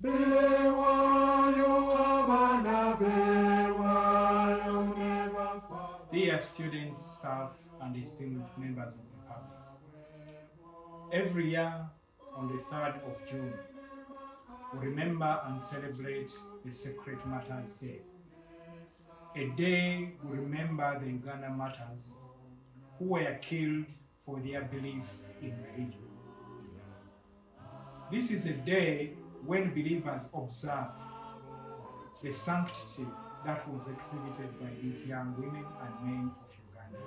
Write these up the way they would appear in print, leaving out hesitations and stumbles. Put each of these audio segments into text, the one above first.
Dear students, staff, and esteemed members of the public, every year on the 3rd of June, we remember and celebrate the Sacred Martyrs Day. A day we remember the Ugandan Martyrs who were killed for their belief in religion. This is a day when believers observe the sanctity that was exhibited by these young women and men of Uganda.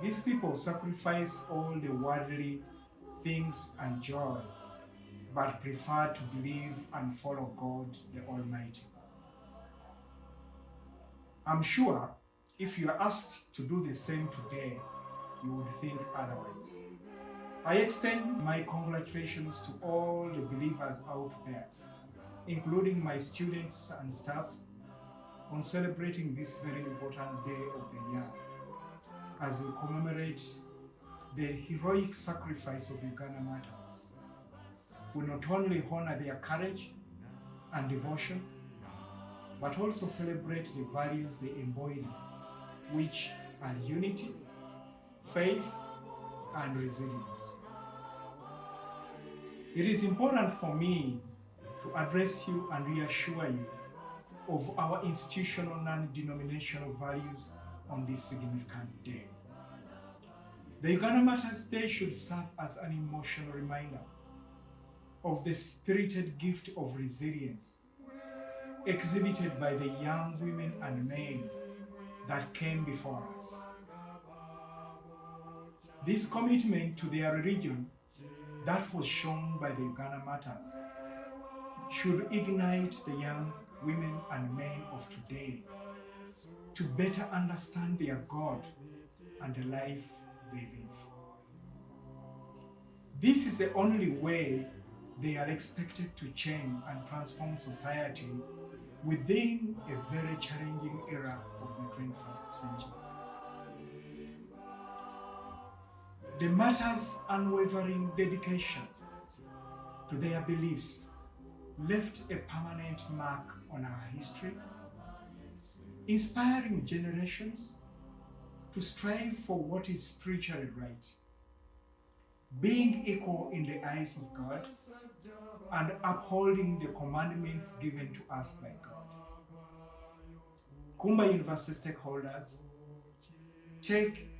These people sacrificed all the worldly things and joy, but preferred to believe and follow God the Almighty. I'm sure if you are asked to do the same today, you would think otherwise. I extend my congratulations to all the believers out there, including my students and staff, on celebrating this very important day of the year as we commemorate the heroic sacrifice of Ugandan Martyrs. We not only honor their courage and devotion, but also celebrate the values they embody, which are unity, faith, and resilience. It is important for me to address you and reassure you of our institutional and denominational values on this significant day. The Ugandan Martyrs Day should serve as an emotional reminder of the spirited gift of resilience exhibited by the young women and men that came before us. This commitment to their religion that was shown by the Ugandan Martyrs should ignite the young women and men of today to better understand their God and the life they live. This is the only way they are expected to change and transform society within a very challenging era of the 21st century. The Martyrs' unwavering dedication to their beliefs left a permanent mark on our history, inspiring generations to strive for what is spiritually right, being equal in the eyes of God, and upholding the commandments given to us by God. Nkumba University stakeholders take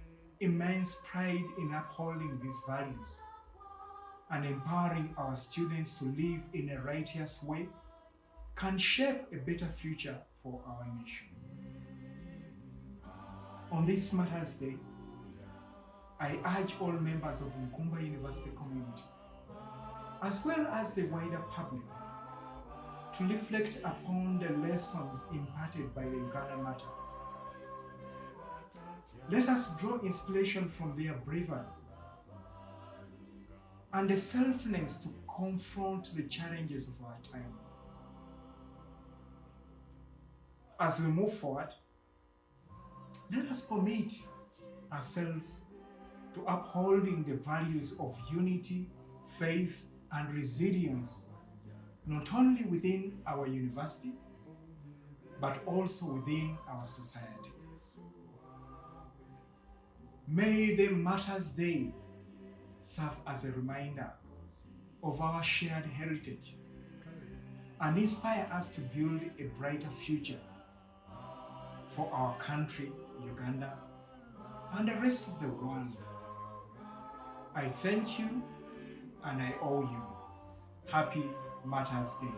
immense pride in upholding these values and empowering our students to live in a righteous way can shape a better future for our nation. On this Martyrs Day, I urge all members of Nkumba University community, as well as the wider public, to reflect upon the lessons imparted by the Ugandan Martyrs. Let us draw inspiration from their bravery and the selflessness to confront the challenges of our time. As we move forward, let us commit ourselves to upholding the values of unity, faith, and resilience, not only within our university, but also within our society. May the Martyrs Day serve as a reminder of our shared heritage and inspire us to build a brighter future for our country, Uganda, and the rest of the world. I thank you and I owe you. Happy Martyrs Day.